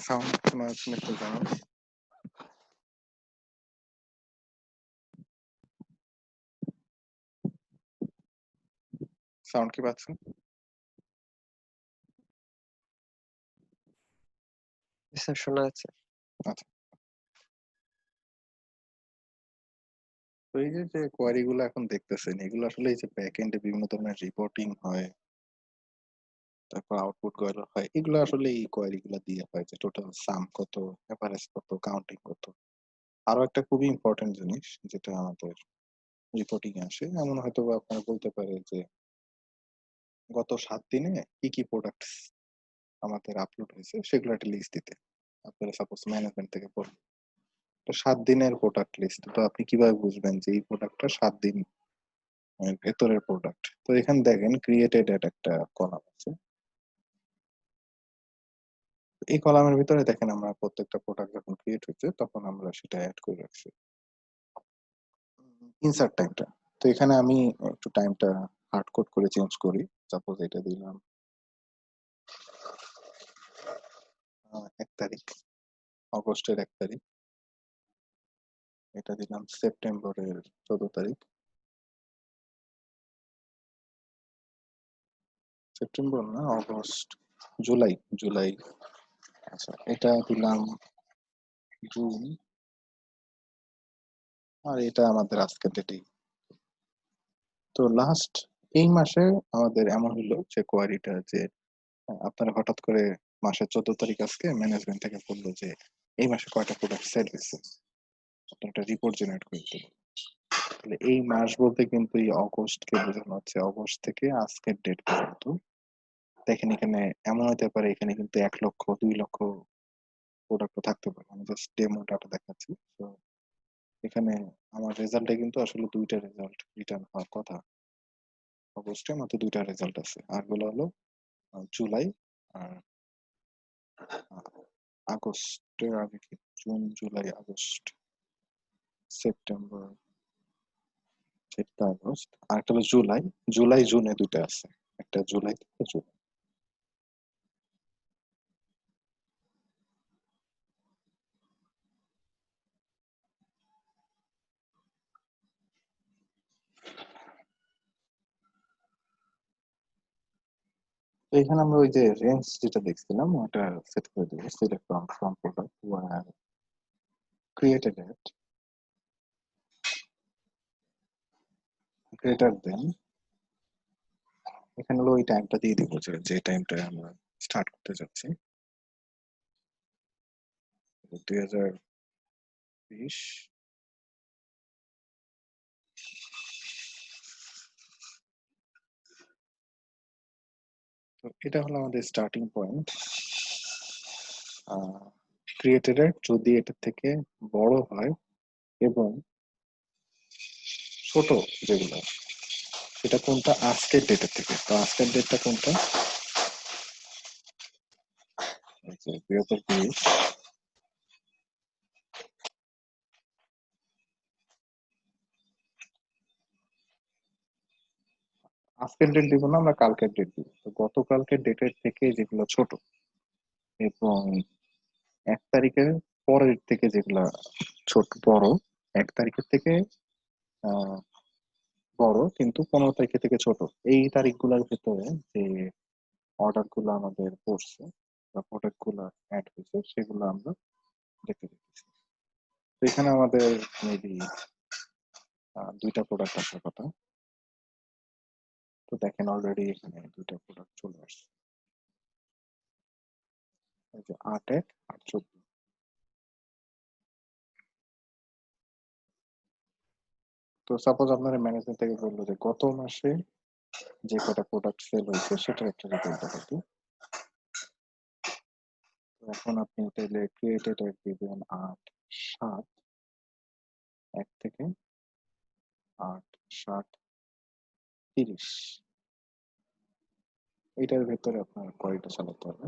Sound শোনা যাচ্ছে না, একটু জানান। সাউন্ড কি পাচ্ছেন? স্যার শোনা যাচ্ছে। আচ্ছা, তো এই যে কোয়ারি গুলো এখন দেখতেছেন, এগুলো আসলে এই যে ব্যাক এন্ডে বিভিন্ন ধরনের রিপোর্টিং হয়, তারপর আউটপুট গুলো হয়, এগুলো আসলে এই কোয়ারি গুলো দিয়ে হয়, যে টোটাল সাম কত, এভারেজ কত, কাউন্টিং কত। আরো একটা খুবই ইম্পর্টেন্ট জিনিস যেটা আমাদের রিপোর্টিং এ আসে, এমন হয়তো বা আপনারা বলতে পারে যে গত 7 দিনে কি কি প্রোডাক্ট আমাদের আপলোড হয়েছে সেগুলো একটা লিস্ট দিতে। আপনারা সাপোজ ম্যানেজমেন্ট থেকে বলুন, তো 7 দিনের প্রোডাক্ট লিস্ট, তো আপনি কিভাবে বুঝবেন যে এই প্রোডাক্টটা 7 দিন ভেতরের প্রোডাক্ট? তো এখানে দেখেন ক্রিয়েটেড একটা কলাম আছে। এই কলামের ভিতরে দেখেন আমরা প্রত্যেকটা প্রোডাক্ট যখন ক্রিয়েট হয়েছে তখন আমরা সেটা অ্যাড করে রাখছি ইনসার্ট টাইমটা। তো এখানে আমি একটু টাইমটা হার্ড কোড করে চেঞ্জ করি। সাপোজ এটা দিলাম 1 তারিখ, অগস্টের 1 তারিখ। এটা দিলাম সেপ্টেম্বরের 14 তারিখ। সেপ্টেম্বর না, অগস্ট, জুলাই, জুলাই। আচ্ছা, এটা দিলাম জুন, আর এটা আমাদের আজকের ডেটেই। তো লাস্ট এই মাসে আমাদের এমন হলো যে কোয়ারিটা যে আপনারা হঠাৎ করে মাসের 14 তারিখ আজকে ম্যানেজমেন্ট থেকে বললো যে এই মাসে কয়টা প্রোডাক্ট সেল হয়েছে, আপনার একটা রিপোর্ট জেনারেট করে দিল। তাহলে এই মাস বলতে কিন্তু এই অগস্টকে বোঝানো হচ্ছে, অগস্ট থেকে আজকের ডেট পর্যন্ত। দেখেন এখানে এমন হতে পারে, এখানে কিন্তু 1 লক্ষ 2 লক্ষ প্রোডাক্টও থাকতে পারে। আমি জাস্ট ডেমো ডাটা দেখাচ্ছি। তো এখানে আমার রেজাল্টে কিন্তু আসলে 2টা রেজাল্ট রিটার্ন হওয়ার কথা। অগস্টে মাত্র 2টা রেজাল্ট আছে, আর গুলো হলো জুলাই আর আগস্টের আগে কি, June, July, August, September, September, August, আর একটা হলো জুলাই। জুলাই জুনে 2টা আছে, একটা জুলাই থেকে জুন। তো এখানে আমরা ওই যে রেঞ্জ যেটা দেখছিলাম ওটা সেট করে দেবো। Select from product war created at greater than, এখানে হলো ওই টাইমটা দিয়ে দিব যে টাইমটা আমরা স্টার্ট করতে যাচ্ছি, 2020। তো এটা হলো আমাদের স্টার্টিং পয়েন্ট। ক্রিয়েটেড যদি এটার থেকে বড় হয় এবং ছোট যেগুলো, সেটা কোনটা আজকের ডেটের থেকে। তো আজকের ডেটটা কোনটা, 2020। আজকের ডেট দিব না, আমরা কালকের ডেট দিব। তো গতকালকের ডেটের থেকে যেগুলো ছোট এবং 1 তারিখের পরের থেকে যেগুলা ছোট বড়, 1 তারিখের থেকে আহ বড় কিন্তু 15 তারিখের থেকে ছোট, এই তারিখগুলোর ভেতরে যে অর্ডার গুলো আমাদের পড়ছে বা প্রোডাক্ট গুলো অ্যাড হয়েছে সেগুলো আমরা দেখতে পাচ্ছি। তো এখানে আমাদের মেবি 2টা প্রোডাক্ট আসার কথা। তো দেখেন অলরেডি এখানে 2টা প্রোডাক্ট চলে আসছে, এই যে 8/1 8/14। তো সাপোজ আপনার ম্যানেজমেন্ট থেকে বললো যে গত মাসে যে কটা প্রোডাক্ট সেল হয়েছে সেটার একটা রিপোর্ট দেখাতে। তো এখন আপনি তাহলে ক্রিয়েটেড এক দিবেন 8/7, 1 থেকে 8/7/30, এটার ভেতরে আপনার কোয়ারিটা চালাতে হবে।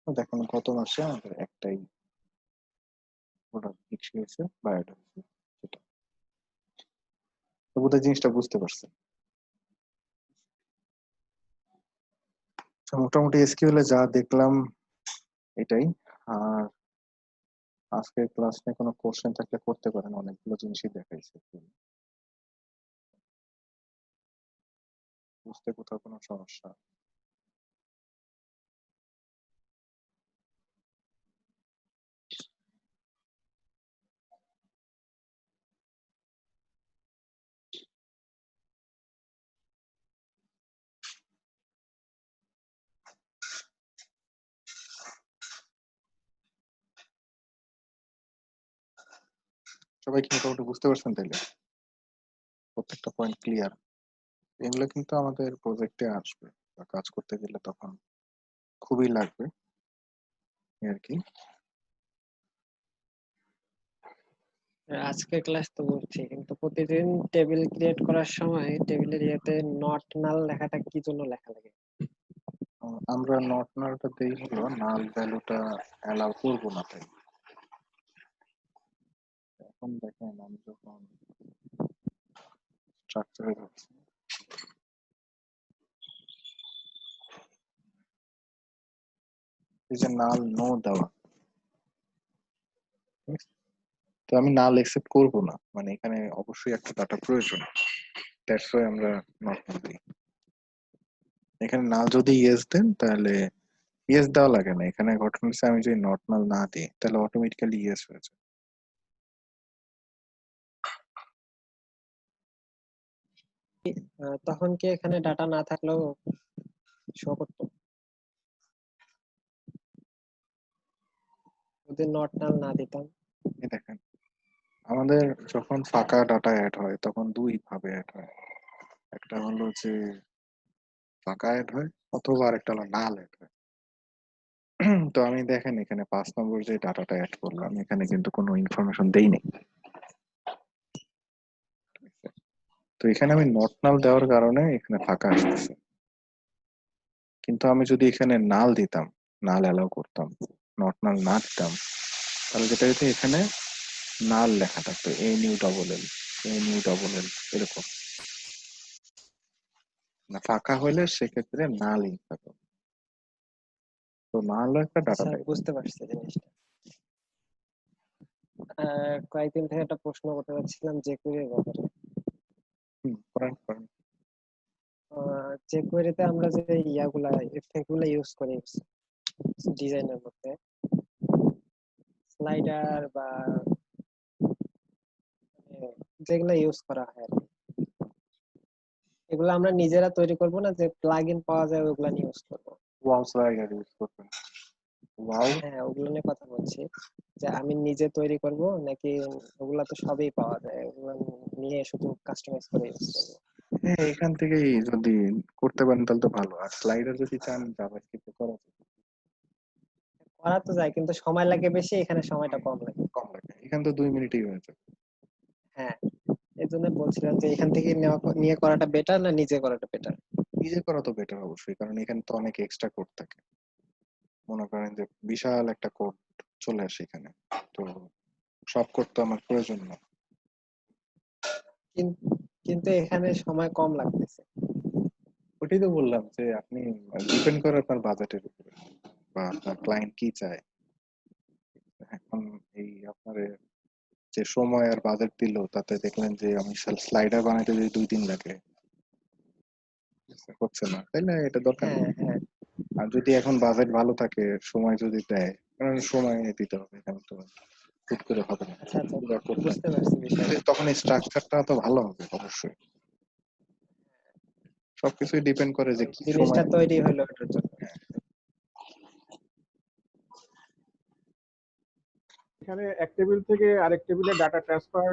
তো দেখেন গত মাসে আমাদের একটাই প্রোডাক্ট বিক্রি হয়েছে বা অ্যাড হয়েছে সেটা। তো বোধহয় জিনিসটা বুঝতে পারছেন। মোটামুটি এসকিউএল এ যা দেখলাম এটাই। আর আজকের ক্লাস নিয়ে কোনো কোশ্চেন থাকলে করতে পারেন, অনেকগুলো জিনিসই দেখাইছে, বুঝতে কোথাও কোনো সমস্যা? সবাই কি মোটামুটি বুঝতে পারছেন তাইলে? প্রত্যেকটা পয়েন্ট ক্লিয়ার? এগুলো কিন্তু আমাদের প্রজেক্টে আসবে বা কাজ করতে গেলে তখন খুবই লাগবে এই আর কি। আজকের ক্লাস তো বুঝছি, কিন্তু প্রতিদিন টেবিল ক্রিয়েট করার সময় টেবিলের ইয়েতে নট নাল লেখাটা কি জন্য লেখা লাগে? আমরা নট নালটা দেই হলো নাল ভ্যালুটা অ্যালাউ করবো না তাই। এখন দেখেন আমি যখন স্ট্রাকচারে যাচ্ছি, এই যে নাল নো দেওয়া, ঠিক আছে? তো আমি নাল একসেপ্ট করবো না, মানে এখানে অবশ্যই একটা ডাটা প্রয়োজন, দ্যাটস ওয়াই আমরা নট নাল দিই। এখানে নাল যদি ইয়েস দেন তাহলে ইয়েস দেওয়া লাগে না, এখানে ঘটনা হচ্ছে আমি যদি নট নাল না দিই তাহলে অটোমেটিক্যালি ইয়েস হয়ে যায়। তখন কি এখানে ডাটা না থাকলেও শো করতো যদি নট নাল না দিতাম? এই দেখেন আমাদের যখন ফাঁকা ডাটা অ্যাড হয় তখন দুই ভাবে অ্যাড হয়, একটা হলো যে ফাঁকা অ্যাড হয়, অথবা আরেকটা হলো নাল অ্যাড হয়। তো আমি দেখেন এখানে 5 নম্বর যে ডাটাটা অ্যাড করলাম এখানে কিন্তু কোনো ইনফরমেশন দেইনি, তো এখানে আমি নট নাল দেওয়ার কারণে এখানে ফাঁকা আসতেছে। কিন্তু আমি যদি এখানে নাল দিতাম, নাল অ্যালাউ করতাম, নট নাল না দিতাম, তাহলে যেটা হচ্ছে এখানে নাল লেখা থাকতো, NU NU এরকম। না ফাঁকা হলে সেক্ষেত্রে নালই থাকতো, তো নাল একটা ডাটা আচ্ছা, টাইপ। বুঝতে পারছি জিনিসটা। কয়েকদিন থেকে একটা প্রশ্ন করতে চাচ্ছিলাম jQuery-র ব্যাপারে। করেন করেন। jQuery-তে আমরা যে ইয়াগুলা এফেক্ট গুলা ইউজ করি ডিজাইনের মধ্যে, স্লাইডার বা মানে যেগুলা ইউজ করা হয় আর কি, এগুলো আমরা নিজেরা তৈরি করব না, যে প্লাগইন পাওয়া যায় ওগুলা নিয়ে ইউজ করব? ওয়াও স্লাইডার ইউজ করবেন? ওয়াও হ্যাঁ, ওগুলো নিয়ে কথা বলছি, যে আমি নিজে তৈরি করব নাকি ওগুলা তো সবই পাওয়া যায়, ওগুলো নিয়ে শুধু কাস্টমাইজ করে ইউজ করব? হ্যাঁ, এখান থেকেই যদি করতে পারেন তাহলে তো ভালো। আর স্লাইডার যদি চান জাভাস্ক্রিপ্টে করা যায়। করা তো যায়, কিন্তু সময় লাগে বেশি, এখানে সময়টা কম লাগে। কম লাগে, এখান তো 2 মিনিটেই হয়ে যায়। হ্যাঁ, এই জন্য বলছিলাম যে এখান থেকে নিয়ে করাটা বেটার না নিজে করাটা বেটার? নিজে করা তো বেটার অবশ্যই, কারণ এখানে তো অনেক এক্সট্রা কোড থাকে। মনে করেন যে বিশাল একটা কোড চলে আসে এখানে, তো সব কোড তো আমার প্রয়োজন না। কিন্তু এখানে সময় কম লাগতেছে। ওটাই তো বললাম যে আপনি ডিপেন্ড করে আপনার বাজেটের উপরে বা আপনার ক্লায়েন্ট কি চায়। এখন এই আপনার যে সময় আর বাজেট দিল তাতে দেখলেন যে আমি স্লাইডার বানাইতে যদি 2 দিন লাগে, হচ্ছে না, তাই না? এটা দরকার হ্যাঁ, নেই। হ্যাঁ। আর যদি এখন বাজেট ভালো থাকে, সময় যদি দেয়, কারণ সময় দিতে হবে এখানে তো হুট করে হবে না, আচ্ছা, আচ্ছা, পুরো কোডটা। বুঝতে পারছি বিষয়টা। তখন এই স্ট্রাকচারটা তো ভালো হবে অবশ্যই। সবকিছুই ডিপেন্ড করে যে ওই কি জিনিসটা সময়। তৈরি হলো ওটার জন্য। এখানে এক টেবিল থেকে আরেক টেবিলে ডাটা ট্রান্সফার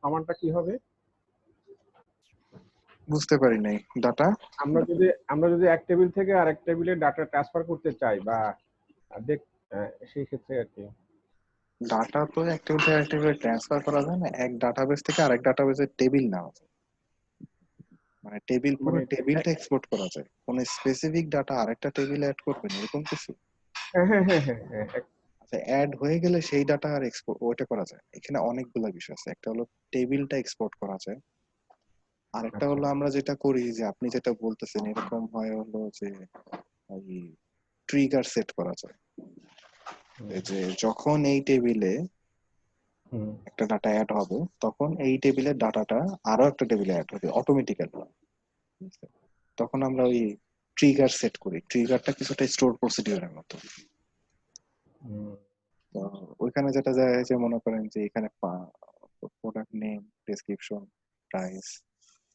আমারটা কি হবে? বুঝতে পারি নাই ডাটা। আমরা যদি এক টেবিল থেকে আরেক টেবিলে ডাটা ট্রান্সফার করতে চাই বা দেখ সেই ক্ষেত্রে আর কি। ডাটা তো অ্যাক্টিভিটি ট্রান্সফার করা যায় না, এক ডাটাবেস থেকে আরেক ডাটাবেসের টেবিল নেওয়া যায়, মানে টেবিল, পুরো মানে টেবিলটা এক্সপোর্ট করা যায়, কোন স্পেসিফিক ডাটা আরেকটা টেবিলে অ্যাড করবেন এরকম কিছু? হ্যাঁ, হ্যাঁ, হ্যাঁ, হ্যাঁ, হ্যাঁ, আচ্ছা, অ্যাড হয়ে গেলে সেই ডাটা আর এক্সপোর্ট ওইটা করা যায়। এখানে অনেকগুলো বিষয় আছে, একটা হলো টেবিলটা এক্সপোর্ট করা যায়, আরেকটা আচ্ছা, হলো আমরা যেটা করি যে আপনি যেটা বলতেছেন এরকম হয় হলো যে ওই ট্রিগার সেট করা যায়, এই যে যখন এই টেবিলে একটা ডাটা অ্যাড হবে তখন এই টেবিলের ডাটাটা আরো একটা টেবিলে অ্যাড হবে অটোমেটিক্যালি। তখন আমরা ওই ট্রিগার সেট করি, ট্রিগারটা কিছুটা স্টোর প্রসিডিউরের মতো। তো ওইখানে যেটা যায় যে মনে করেন যে এখানে প্রোডাক্ট নেম, ডেসক্রিপশন, প্রাইস,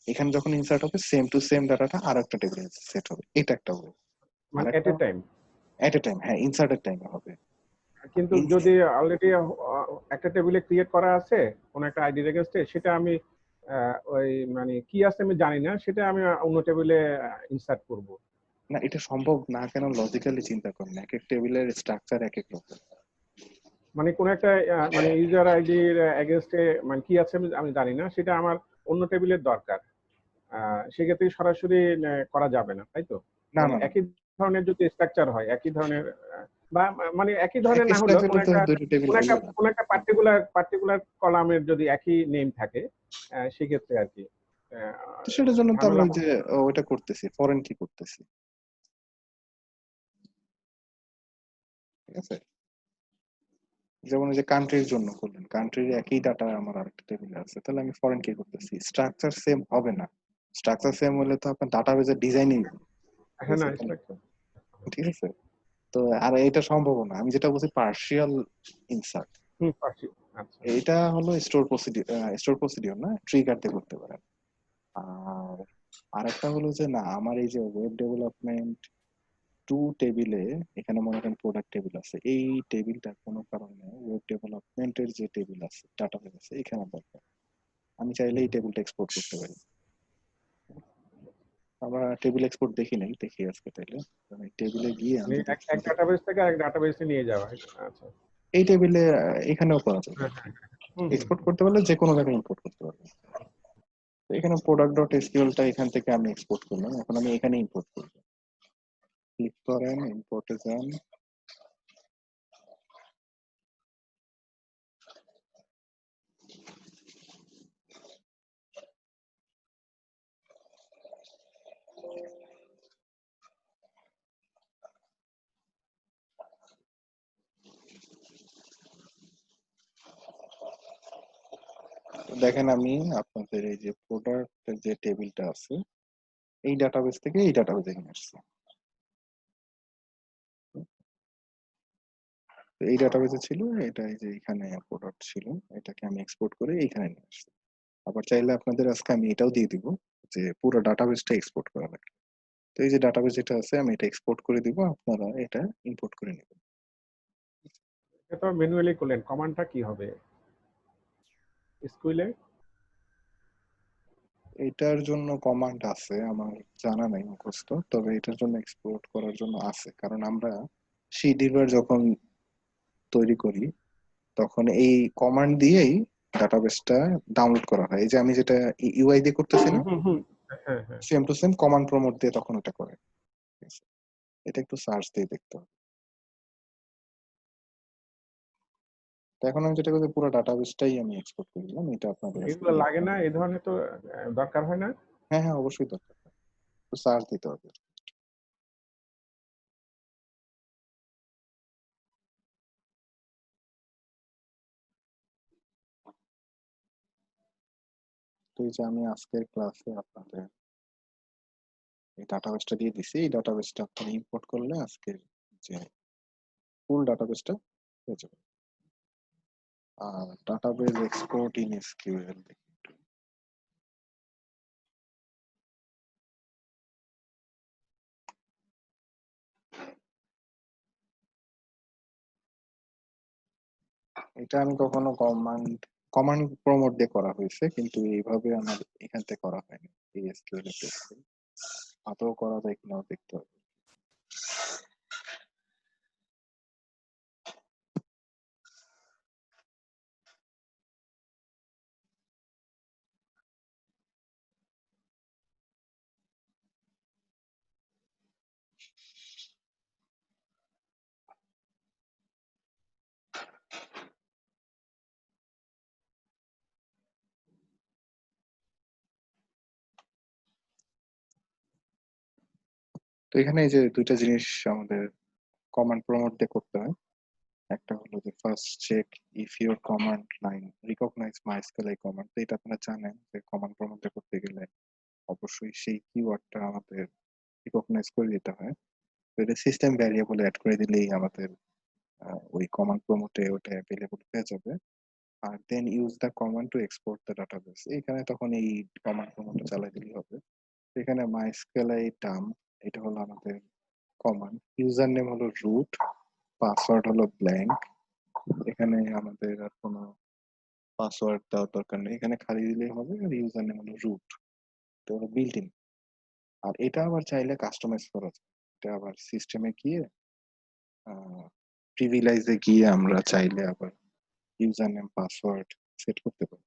এখানে যখন ইনসার্ট হবে সেম টু সেম ডাটাটা আর একটা টেবিলে সেট হবে। এটা একটা ওয়ে। মানে এট এ টাইম, এট এ টাইম, হ্যাঁ, ইনসার্টের টাইমে হবে। কিন্তু যদি অলরেডি একটা টেবিলে ক্রিয়েট করা আছে কোন একটা আইডি রেজিস্ট্রে, সেটা আমি ওই মানে কি আছে আমি জানি না, সেটা আমি অন্য টেবিলে ইনসার্ট করব। না, এটা সম্ভব না কেন? লজিক্যালি চিন্তা করেন, এক এক টেবিলের স্ট্রাকচার এক এক রকম। মানে কোন একটা মানে ইউজার আইডির এগেইনস্টে মানে কি আছে আমি জানি না, সেটা আমার অন্য টেবিলের দরকার। সেক্ষেত্রে সরাসরি করা যাবে না, তাই তো? না মানে না না, একই ধরনের যদি স্ট্রাকচার হয়, একই ধরনের বা মানে একই ধরনের একই না হলেও স্ট্রাকচারে তো দুটো টেবিল হলো না। কোন একটা পার্টিকুলার কলামের যদি একই নেম থাকে, সেক্ষেত্রে আর কি তো সেটার জন্য তো আমরা ঝামেলা ওই যে ওইটা করতেছি, ফরেন কি করতেছি, ঠিক আছে? যেমন ওই যে কান্ট্রির জন্য করলেন, কান্ট্রির একই ডাটা আমার আরেকটা টেবিলে আছে, তাহলে আমি ফরেন কি করতেছি, স্ট্রাকচার সেম হবে না। স্ট্রাকচার সেম হলে তো আপনার ডাটাবেজের ডিজাইনই, হ্যাঁ না স্ট্রাকচার। ঠিক আছে? তো আর এটা সম্ভব না। আমি যেটা বলছি পার্শিয়াল ইনসার্ট, পারছি। আচ্ছা, এইটা হলো স্টোর প্রসিডিওর না, ট্রিগার দিয়ে করতে পারেন। আর আরেকটা হলো যে না, আমার এই যে ওয়েব ডেভেলপমেন্ট টু টেবিলে, এখানে মনে করেন প্রোডাক্ট টেবিল আছে, এই টেবিলটা কোনো কারণে ওয়েব ডেভেলপমেন্টের যে টেবিল আছে, ডাটাবেস আছে, এখানে দরকার, আমি চাইলে এই টেবিলটা এক্সপোর্ট করতে পারি। আমরা টেবিল এক্সপোর্ট দেখি নাই, দেখি আজকে তাইলে টেবিলে গিয়ে আমি মানে যদি এক ডাটাবেস থেকে আরেক ডাটাবেসে নিয়ে যাওয়া। আচ্ছা, এই টেবিলে এখানেও করা যাবে, হ্যাঁ হ্যাঁ। হুম হুম এক্সপোর্ট করতে পারলে যে কোনো জায়গায় ইম্পোর্ট করতে পারবে। তো এখানে প্রোডাক্ট ডট এসকিউএলটা এখান থেকে আমি এক্সপোর্ট করলাম, এখন আমি এখানে ইম্পোর্ট করব। ক্লিক করেন, ইম্পোর্টে যান, দেখেন আমি আপনাদের এই যে প্রোডাক্টের যে টেবিলটা আছে, এই ডাটাবেস থেকে এই ডাটাবেসে নিয়ে আসছি। তো এই ডাটাবেসে ছিল, এটা এই যে এখানে প্রোডাক্ট ছিল, এটাকে আমি এক্সপোর্ট করে এইখানে নিয়ে আসছি। আবার চাইলে আপনাদের আজকে আমি এটাও দিয়ে দিব যে পুরো ডাটাবেসটা এক্সপোর্ট করা লাগে। তো এই যে ডাটাবেস যেটা আছে আমি এটা এক্সপোর্ট করে দিব, আপনারা এটা ইম্পোর্ট করে নেবেন। এটা তো ম্যানুয়ালি করলেন, কমান্ডটা কি হবে স্কুলে? এটার জন্য কমান্ড আছে, আমার জানা নাই মুখস্থ, তবে এটার জন্য এক্সপোর্ট করার জন্য আছে, কারণ আমরা সিডিবার যখন তৈরি করি তখন এই কমান্ড দিয়েই ডাটাবেসটা ডাউনলোড করা হয়। এই যে আমি যেটা ইউআই দিয়ে করতেছি না, হুম হুম। হ্যাঁ হ্যাঁ। Same to same command promote দিয়ে তখন এটা করে। ঠিক আছে? এটা একটু সার্চ দিয়ে দেখতে হবে। তো এখন আমি যেটা করছি পুরো ডাটাবেসটাই আমি এক্সপোর্ট করে দিলাম, এটা আপনাদের আজকে এগুলো দিয়ে লাগে দিলাম। না, এই ধরনের তো দরকার হয় না। হ্যাঁ হ্যাঁ, অবশ্যই দরকার, একটু সার্চ দিতে হবে। তো এই যে আমি আজকের ক্লাসে আপনাদের এই ডাটাবেসটা দিয়ে দিছি, এই ডাটাবেসটা আপনারা ইম্পোর্ট করলে আজকের যে ফুল ডাটাবেসটা হয়ে যাবে। আর ডাটাবেস এক্সপোর্ট ইন এসকিউএল এটা আমি কখনো কমান্ড প্রমোট দিয়ে করা হয়েছে, কিন্তু এইভাবে আমার এখান থেকে করা হয়নি। এই এসকিউএল এর টেস্টে আদৌ করা যায় কিনাও দেখতে হবে। তো এখানে এই যে ২ টা জিনিস আমাদের কমান্ড প্রম্পট দিয়ে করতে হয়। একটা হলো যে first check if your command line recognize MySQL এই কমান্ড। তো এটা আপনারা জানেন যে কমান্ড প্রম্পট দিয়ে করতে গেলে অবশ্যই সেই কিওয়ার্ডটা আমাদের রিকগনাইজ করে দিতে হয়। তো এটা সিস্টেম ভ্যারিয়েবল এড করে দিলেই আমাদের ওই কমান্ড প্রম্পটে ওটা এভেইলেবল হয়ে যাবে। আর then use the command to export the database. এইখানে তখন এই কমান্ড প্রম্পটটা চালাই দিলেই হবে। এখানে MySQL এই টার্ম এটা হলো আমাদের কমান্ড। ইউজার নেম হলো রুট, পাসওয়ার্ড হলো ব্ল্যাঙ্ক। এখানে আমাদের আর কোনো পাসওয়ার্ড দেওয়ার দরকার নেই। এখানে খালি দিলেই হবে। আর ইউজার নেম হলো রুট। এটা হলো বিল্ট ইন। আর এটা আবার চাইলে কাস্টমাইজ করা যায়। এটা আবার সিস্টেমে গিয়ে প্রিভিলাইজে গিয়ে আমরা চাইলে আবার ইউজার নেম পাসওয়ার্ড সেট করতে পারি।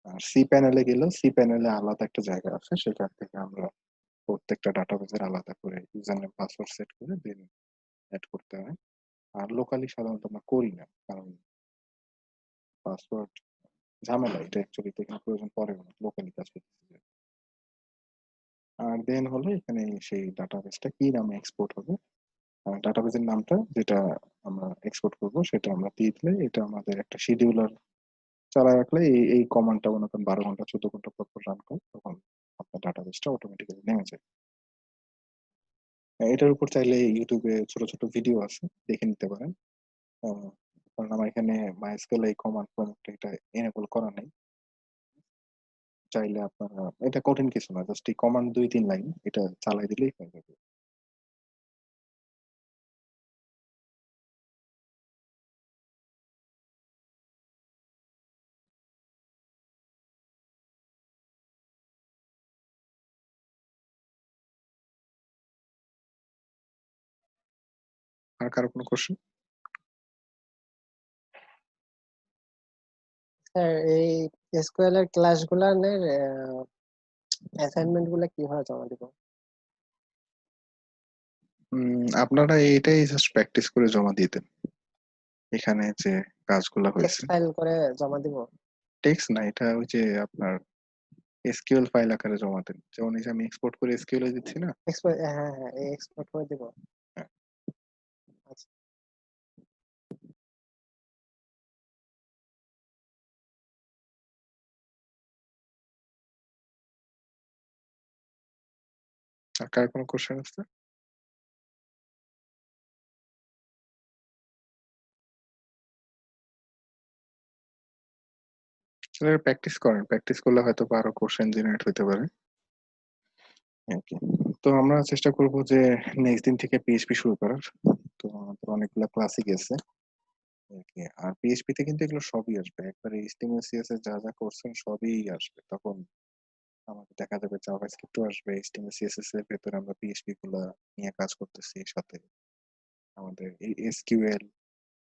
আর সি প্যানেলে গেলেও সি প্যানেলে আলাদা একটা জায়গা আছে, সেখান থেকে আমরা প্রত্যেকটা ডাটাবেসের আলাদা করে ইউজার নেম পাসওয়ার্ড সেট করে দেন অ্যাড করতে হয়। আর লোকালি সাধারণত আমরা করি না, কারণ পাসওয়ার্ড ঝামেলা, এটা অ্যাকচুয়ালি এখানে প্রয়োজন পড়ে না, লোকালি কাজ করতেছে। আর দেন হলো এখানে সেই ডাটাবেসটা কি নামে এক্সপোর্ট হবে, ডাটাবেসের নামটা যেটা আমরা এক্সপোর্ট করব সেটা আমরা দিয়ে দিলে এটা আমাদের একটা শিডিউলার চালায় রাখলে এই কমান্ডটা মনে করেন 12 ঘন্টা 14 ঘন্টা পর পর রান করে, তখন আপনার ডাটাবেসটা অটোমেটিক্যালি নেমে যায়। এটার উপর চাইলে ইউটিউবে ছোট ছোট ভিডিও আছে, দেখে নিতে পারেন। কারণ আমার এখানে MySQL এই কমান্ড প্রম্পটটা এটা এনেবল করা নেই। চাইলে আপনারা, এটা কঠিন কিছু না, জাস্ট এই কমান্ড 2-3 লাইন এটা চালাই দিলেই হয়ে যাবে। আর কারো কোনো কোশ্চেন? স্যার এই এসকিউএল এর ক্লাসগুলোর অ্যাসাইনমেন্ট গুলো কিভাবে জমা দিব? আপনারা এটাই জাস্ট প্র্যাকটিস করে জমা দিয়ে দেন। এখানে যে কাজগুলো টেক্সট হয়েছে ফাইল করে জমা দিব? টেক্সট না, এটা ওই যে আপনার এসকিউএল ফাইল আকারে জমা দেন, যেমন এই যে আমি এক্সপোর্ট করে এসকিউএল এ দিচ্ছি না। হ্যাঁ হ্যাঁ, এই এক্সপোর্ট করে দিব। হ্যাঁ। আচ্ছা। আর কার কোনো কোশ্চেন আছে? প্র্যাকটিস করেন, প্র্যাকটিস করলে হয়তো আরো কোশ্চেন জেনারেট হতে পারে। তো আমরা চেষ্টা করব যে নেক্সট দিন থেকে পিএইচপি শুরু করার। তো আমাদের অনেকগুলো ক্লাসই গেছে। আর পিএইচপি তে কিন্তু এগুলো সবই আসবে, একবারে এইচটিএমএল সিএসএস যা যা করছেন সবই আসবে। তখন আমাদের দেখা যাবে জাভাস্ক্রিপ্টও আসবে, এইচটিএমএল সিএসএস এর ভেতরে আমরা পিএইচপি গুলা নিয়ে কাজ করতেছি, সাথে আমাদের এই এসকিউএল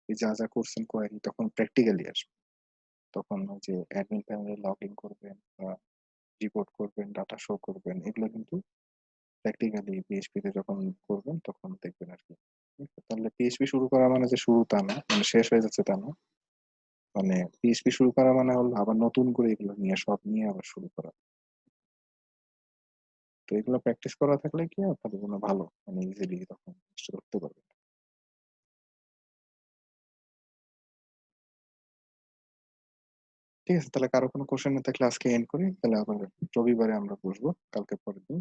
এই যা যা করছেন কোয়েরি তখন প্র্যাকটিক্যালি আসবে। তখন ওই যে অ্যাডমিন প্যানেলে লগ ইন করবেন বা রিপোর্ট করবেন, ডাটা শো করবেন, এগুলো কিন্তু প্র্যাকটিক্যালি পিএইচপি তে যখন করবেন তখন দেখবেন আর কি। ঠিক আছে? তাহলে পিএইচপি শুরু করা মানে যে শুরু তা না, মানে শেষ হয়ে যাচ্ছে তা না। মানে পিএইচপি শুরু করা মানে হলো আবার নতুন করে এগুলো নিয়ে সব নিয়ে আবার শুরু করা। তো এগুলো প্র্যাকটিস করা থাকলে কি আপনাদের জন্য ভালো, মানে ইজিলি তখন চেষ্টা করতে পারবেন। ঠিক আছে, তাহলে কারো কোনো কোশ্চেন না থাকলে আজকে এন্ড করি, তাহলে আবার রবিবারে আমরা বসবো কালকে পরের দিন।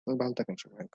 তো ভালো থাকেন সবাই।